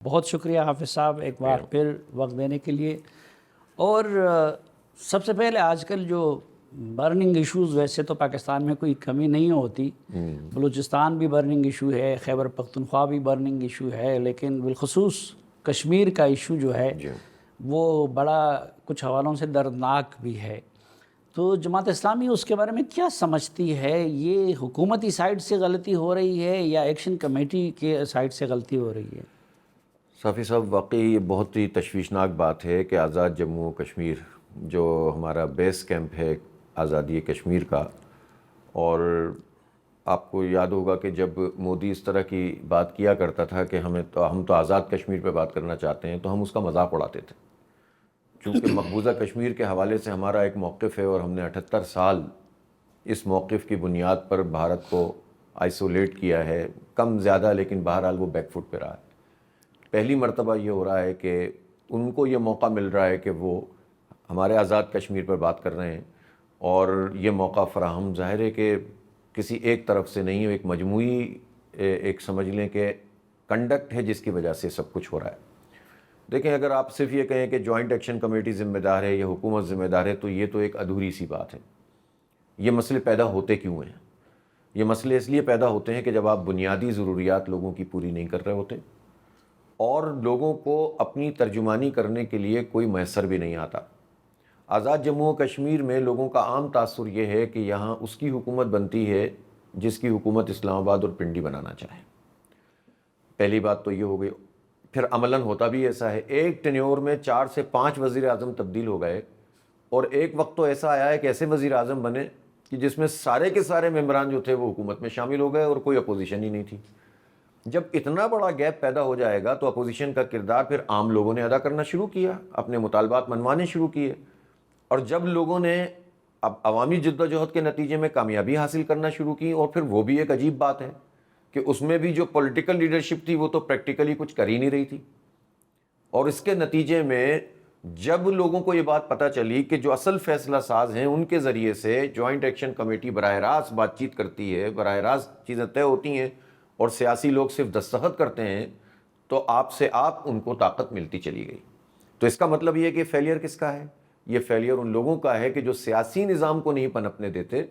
بہت شکریہ حافظ صاحب ایک بار پھر وقت دینے کے لیے. اور سب سے پہلے آج کل جو برننگ ایشوز، ویسے تو پاکستان میں کوئی کمی نہیں ہوتی، بلوچستان بھی برننگ ایشو ہے، خیبر پختونخوا بھی برننگ ایشو ہے، لیکن بالخصوص کشمیر کا ایشو جو ہے وہ بڑا کچھ حوالوں سے دردناک بھی ہے. تو جماعت اسلامی اس کے بارے میں کیا سمجھتی ہے؟ یہ حکومتی سائڈ سے غلطی ہو رہی ہے یا ایکشن کمیٹی کے سائڈ سے غلطی ہو رہی ہے؟ صافی صاحب، واقعی یہ بہت ہی تشویشناک بات ہے کہ آزاد جموں و کشمیر جو ہمارا بیس کیمپ ہے آزادی کشمیر کا، اور آپ کو یاد ہوگا کہ جب مودی اس طرح کی بات کیا کرتا تھا کہ ہم تو آزاد کشمیر پہ بات کرنا چاہتے ہیں، تو ہم اس کا مذاق اڑاتے تھے. چونکہ مقبوضہ کشمیر کے حوالے سے ہمارا ایک موقف ہے اور ہم نے 78 سال اس موقف کی بنیاد پر بھارت کو آئسولیٹ کیا ہے، کم زیادہ، لیکن بہرحال وہ بیک فٹ پہ رہا ہے. پہلی مرتبہ یہ ہو رہا ہے کہ ان کو یہ موقع مل رہا ہے کہ وہ ہمارے آزاد کشمیر پر بات کر رہے ہیں، اور یہ موقع فراہم ظاہر ہے کہ کسی ایک طرف سے نہیں ہے، ایک مجموعی ایک سمجھ لیں کہ کنڈکٹ ہے جس کی وجہ سے سب کچھ ہو رہا ہے. دیکھیں، اگر آپ صرف یہ کہیں کہ جوائنٹ ایکشن کمیٹی ذمہ دار ہے یا حکومت ذمہ دار ہے، تو یہ تو ایک ادھوری سی بات ہے. یہ مسئلے پیدا ہوتے کیوں ہیں؟ یہ مسئلے اس لیے پیدا ہوتے ہیں کہ جب آپ بنیادی ضروریات لوگوں کی پوری نہیں کر رہے ہوتے، اور لوگوں کو اپنی ترجمانی کرنے کے لیے کوئی میسر بھی نہیں آتا. آزاد جموں و کشمیر میں لوگوں کا عام تاثر یہ ہے کہ یہاں اس کی حکومت بنتی ہے جس کی حکومت اسلام آباد اور پنڈی بنانا چاہے. پہلی بات تو یہ ہو گئی. پھر عملاً ہوتا بھی ایسا ہے، ایک ٹینیور میں 4 سے 5 وزیر اعظم تبدیل ہو گئے، اور ایک وقت تو ایسا آیا ہے کہ ایسے وزیر اعظم بنے کہ جس میں سارے کے سارے ممبران جو تھے وہ حکومت میں شامل ہو گئے اور کوئی اپوزیشن ہی نہیں تھی. جب اتنا بڑا گیپ پیدا ہو جائے گا تو اپوزیشن کا کردار پھر عام لوگوں نے ادا کرنا شروع کیا، اپنے مطالبات منوانے شروع کیے، اور جب لوگوں نے اب عوامی جدوجہد کے نتیجے میں کامیابی حاصل کرنا شروع کی، اور پھر وہ بھی ایک عجیب بات ہے کہ اس میں بھی جو پولیٹیکل لیڈرشپ تھی وہ تو پریکٹیکلی کچھ کر ہی نہیں رہی تھی. اور اس کے نتیجے میں جب لوگوں کو یہ بات پتہ چلی کہ جو اصل فیصلہ ساز ہیں ان کے ذریعے سے جوائنٹ ایکشن کمیٹی براہ راست بات چیت کرتی ہے، براہ راست چیزیں طے ہوتی ہیں، اور سیاسی لوگ صرف دستخط کرتے ہیں، تو آپ سے آپ ان کو طاقت ملتی چلی گئی. تو اس کا مطلب یہ ہے کہ فیلئر کس کا ہے؟ یہ فیلئر ان لوگوں کا ہے کہ جو سیاسی نظام کو نہیں پنپنے دیتے،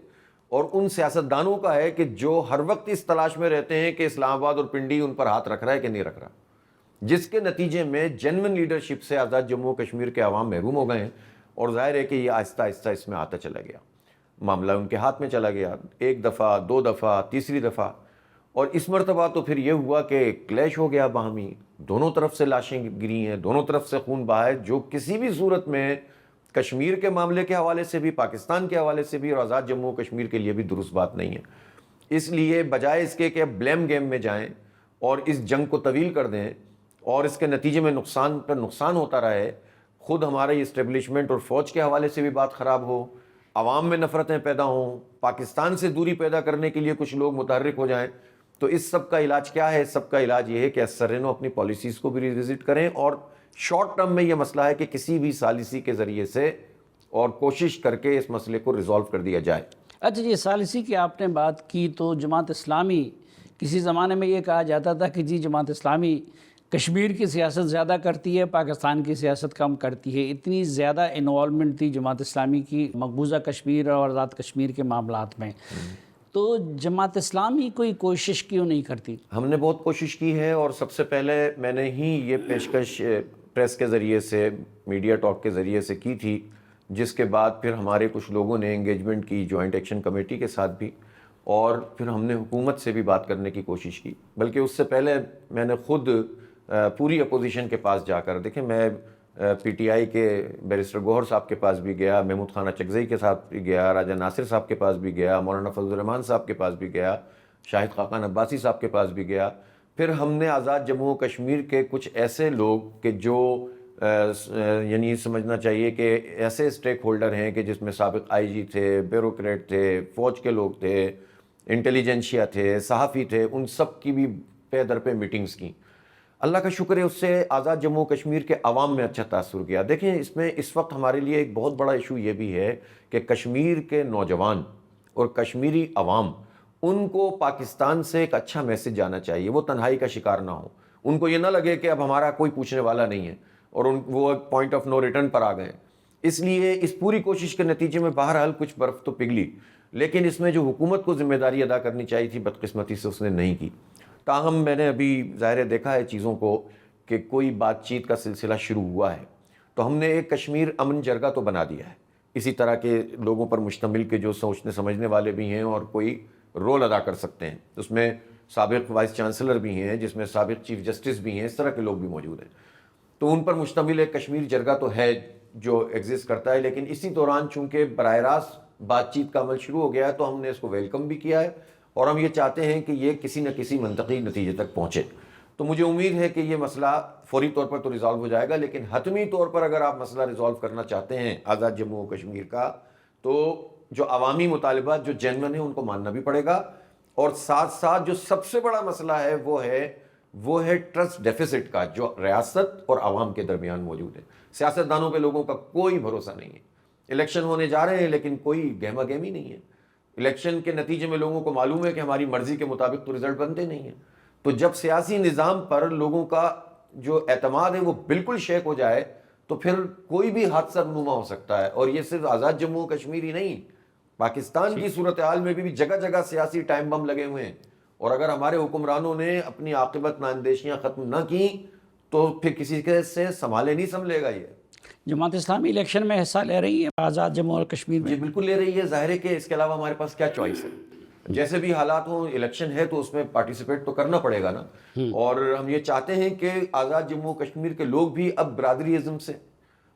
اور ان سیاستدانوں کا ہے کہ جو ہر وقت اس تلاش میں رہتے ہیں کہ اسلام آباد اور پنڈی ان پر ہاتھ رکھ رہا ہے کہ نہیں رکھ رہا، جس کے نتیجے میں جینوئن لیڈرشپ سے آزاد جموں و کشمیر کے عوام محروم ہو گئے ہیں. اور ظاہر ہے کہ یہ آہستہ آہستہ اس میں آتا چلا گیا، معاملہ ان کے ہاتھ میں چلا گیا، ایک دفعہ، 2 دفعہ، تیسری دفعہ، اور اس مرتبہ تو پھر یہ ہوا کہ کلیش ہو گیا باہمی. دونوں طرف سے لاشیں گری ہیں، دونوں طرف سے خون بہا ہے، جو کسی بھی صورت میں کشمیر کے معاملے کے حوالے سے بھی، پاکستان کے حوالے سے بھی، اور آزاد جموں و کشمیر کے لیے بھی درست بات نہیں ہے. اس لیے بجائے اس کے کہ بلیم گیم میں جائیں اور اس جنگ کو طویل کر دیں اور اس کے نتیجے میں نقصان پر نقصان ہوتا رہے، خود ہمارے اسٹیبلشمنٹ اور فوج کے حوالے سے بھی بات خراب ہو، عوام میں نفرتیں پیدا ہوں، پاکستان سے دوری پیدا کرنے کے لیے کچھ لوگ متحرک ہو جائیں، تو اس سب کا علاج کیا ہے؟ سب کا علاج یہ ہے کہ سرنو اپنی پالیسیز کو بھی ریوزٹ کریں، اور شارٹ ٹرم میں یہ مسئلہ ہے کہ کسی بھی ثالثی کے ذریعے سے اور کوشش کر کے اس مسئلے کو ریزالو کر دیا جائے. اچھا جی، ثالثی کی آپ نے بات کی، تو جماعت اسلامی، کسی زمانے میں یہ کہا جاتا تھا کہ جی جماعت اسلامی کشمیر کی سیاست زیادہ کرتی ہے، پاکستان کی سیاست کم کرتی ہے. اتنی زیادہ انوالومنٹ تھی جماعت اسلامی کی مقبوضہ کشمیر اور آزاد کشمیر کے معاملات میں، تو جماعت اسلامی کوئی کوشش کیوں نہیں کرتی؟ ہم نے بہت کوشش کی ہے، اور سب سے پہلے میں نے ہی یہ پیشکش پریس کے ذریعے سے، میڈیا ٹاک کے ذریعے سے کی تھی، جس کے بعد پھر ہمارے کچھ لوگوں نے انگیجمنٹ کی جوائنٹ ایکشن کمیٹی کے ساتھ بھی، اور پھر ہم نے حکومت سے بھی بات کرنے کی کوشش کی. بلکہ اس سے پہلے میں نے خود پوری اپوزیشن کے پاس جا کر، دیکھیں، میں پی ٹی آئی کے بیرسٹر گوہر صاحب کے پاس بھی گیا، محمود خان چکزئی کے ساتھ بھی گیا، راجہ ناصر صاحب کے پاس بھی گیا، مولانا فضل الرحمان صاحب کے پاس بھی گیا، شاہد خاقان عباسی صاحب کے پاس بھی گیا. پھر ہم نے آزاد جموں و کشمیر کے کچھ ایسے لوگ کہ جو یعنی سمجھنا چاہیے کہ ایسے اسٹیک ہولڈر ہیں کہ جس میں سابق آئی جی تھے، بیوروکریٹ تھے، فوج کے لوگ تھے، انٹیلیجنشیا تھے، صحافی تھے، ان سب کی بھی پے در پہ میٹنگز کی. اللہ کا شکر ہے، اس سے آزاد جموں و کشمیر کے عوام میں اچھا تاثر گیا. دیکھیں، اس میں اس وقت ہمارے لیے ایک بہت بڑا ایشو یہ بھی ہے کہ کشمیر کے نوجوان اور کشمیری عوام، ان کو پاکستان سے ایک اچھا میسج جانا چاہیے، وہ تنہائی کا شکار نہ ہو. ان کو یہ نہ لگے کہ اب ہمارا کوئی پوچھنے والا نہیں ہے اور وہ پوائنٹ آف نو ریٹرن پر آ گئے. اس لیے اس پوری کوشش کے نتیجے میں بہرحال کچھ برف تو پگھلی, لیکن اس میں جو حکومت کو ذمہ داری ادا کرنی چاہیے تھی بدقسمتی سے اس نے نہیں کی. تاہم میں نے ابھی ظاہر دیکھا ہے چیزوں کو کہ کوئی بات چیت کا سلسلہ شروع ہوا ہے, تو ہم نے ایک کشمیر امن جرگہ تو بنا دیا ہے, اسی طرح کے لوگوں پر مشتمل کے جو سوچنے سمجھنے والے بھی ہیں اور کوئی رول ادا کر سکتے ہیں. اس میں سابق وائس چانسلر بھی ہیں, جس میں سابق چیف جسٹس بھی ہیں, اس طرح کے لوگ بھی موجود ہیں. تو ان پر مشتمل ایک کشمیر جرگہ تو ہے جو ایگزسٹ کرتا ہے, لیکن اسی دوران چونکہ براہ راست بات چیت کا عمل شروع ہو گیا ہے تو ہم نے اس کو ویلکم بھی کیا ہے اور ہم یہ چاہتے ہیں کہ یہ کسی نہ کسی منطقی نتیجے تک پہنچے. تو مجھے امید ہے کہ یہ مسئلہ فوری طور پر تو ریزالو ہو جائے گا, لیکن حتمی طور پر اگر آپ مسئلہ ریزالو کرنا چاہتے ہیں آزاد جموں و کشمیر کا, تو جو عوامی مطالبات جو جینون ہیں ان کو ماننا بھی پڑے گا. اور ساتھ ساتھ جو سب سے بڑا مسئلہ ہے وہ ہے ٹرسٹ ڈیفیسٹ کا, جو ریاست اور عوام کے درمیان موجود ہے. سیاستدانوں پہ لوگوں کا کوئی بھروسہ نہیں ہے. الیکشن ہونے جا رہے ہیں لیکن کوئی گہما گہمی نہیں ہے. الیکشن کے نتیجے میں لوگوں کو معلوم ہے کہ ہماری مرضی کے مطابق تو رزلٹ بنتے نہیں ہیں. تو جب سیاسی نظام پر لوگوں کا جو اعتماد ہے وہ بالکل شیک ہو جائے تو پھر کوئی بھی حادثہ رونما ہو سکتا ہے. اور یہ صرف آزاد جموں و کشمیر ہی نہیں, پاکستان کی صورتحال میں بھی جگہ جگہ سیاسی ٹائم بم لگے ہوئے ہیں. اور اگر ہمارے حکمرانوں نے اپنی عاقبت نااندیشیاں ختم نہ کی تو پھر کسی کے سے سنبھالے نہیں سنبھلے گا. یہ جماعت اسلامی الیکشن میں حصہ لے رہی ہے آزاد جموں اور کشمیر میں؟ جی بالکل لے رہی ہے. ظاہر ہے کہ اس کے علاوہ ہمارے پاس کیا چوائس ہے. جیسے بھی حالات ہوں, الیکشن ہے تو اس میں پارٹیسپیٹ تو کرنا پڑے گا نا. اور ہم یہ چاہتے ہیں کہ آزاد جموں کشمیر کے لوگ بھی اب برادری ازم سے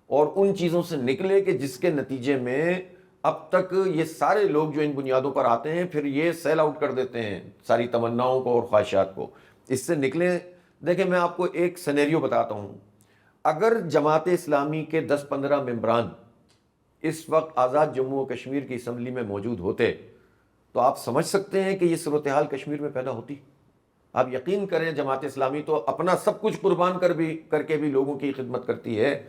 اور ان چیزوں سے نکلے کہ جس کے نتیجے میں اب تک یہ سارے لوگ جو ان بنیادوں پر آتے ہیں پھر یہ سیل آؤٹ کر دیتے ہیں ساری تمناؤں کو اور خواہشات کو, اس سے نکلیں. دیکھیں میں آپ کو ایک سینیریو بتاتا ہوں. اگر جماعت اسلامی کے 10-15 ممبران اس وقت آزاد جموں و کشمیر کی اسمبلی میں موجود ہوتے تو آپ سمجھ سکتے ہیں کہ یہ صورتحال کشمیر میں پیدا ہوتی. آپ یقین کریں جماعت اسلامی تو اپنا سب کچھ قربان کر کے بھی لوگوں کی خدمت کرتی ہے.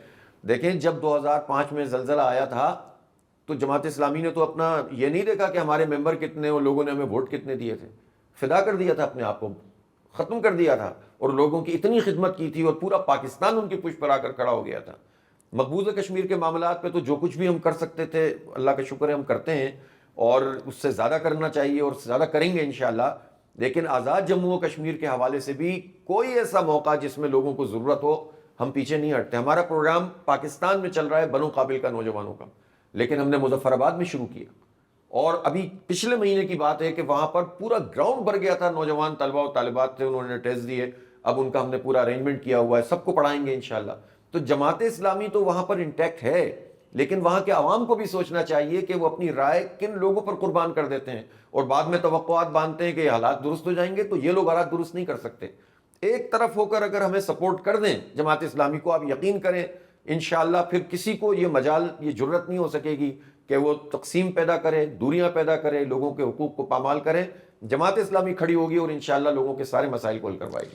دیکھیں جب 2005 میں زلزلہ آیا تھا تو جماعت اسلامی نے تو اپنا یہ نہیں دیکھا کہ ہمارے ممبر کتنے اور لوگوں نے ہمیں ووٹ کتنے دیے تھے, فدا کر دیا تھا, اپنے آپ کو ختم کر دیا تھا اور لوگوں کی اتنی خدمت کی تھی اور پورا پاکستان ان کی پشت پر آ کر کھڑا ہو گیا تھا. مقبوضہ کشمیر کے معاملات پہ تو جو کچھ بھی ہم کر سکتے تھے اللہ کا شکر ہے ہم کرتے ہیں اور اس سے زیادہ کرنا چاہیے اور زیادہ کریں گے انشاءاللہ. لیکن آزاد جموں و کشمیر کے حوالے سے بھی کوئی ایسا موقع جس میں لوگوں کو ضرورت ہو ہم پیچھے نہیں ہٹتے. ہمارا پروگرام پاکستان میں چل رہا ہے بنو قابل کا نوجوانوں کا, لیکن ہم نے مظفر آباد میں شروع کیا اور ابھی پچھلے مہینے کی بات ہے کہ وہاں پر پورا گراؤنڈ بھر گیا تھا, نوجوان طلبہ و طالبات تھے, انہوں نے ٹیسٹ دیے. اب ان کا ہم نے پورا ارینجمنٹ کیا ہوا ہے, سب کو پڑھائیں گے انشاءاللہ. تو جماعت اسلامی تو وہاں پر انٹیکٹ ہے, لیکن وہاں کے عوام کو بھی سوچنا چاہیے کہ وہ اپنی رائے کن لوگوں پر قربان کر دیتے ہیں اور بعد میں توقعات باندھتے ہیں کہ حالات درست ہو جائیں گے. تو یہ لوگ حالات درست نہیں کر سکتے. ایک طرف ہو کر اگر ہمیں سپورٹ کر دیں جماعت اسلامی کو, آپ یقین کریں انشاءاللہ پھر کسی کو یہ مجال, یہ جرت نہیں ہو سکے گی کہ وہ تقسیم پیدا کرے, دوریاں پیدا کرے, لوگوں کے حقوق کو پامال کرے. جماعت اسلامی کھڑی ہوگی اور انشاءاللہ لوگوں کے سارے مسائل کو حل کروائے گی.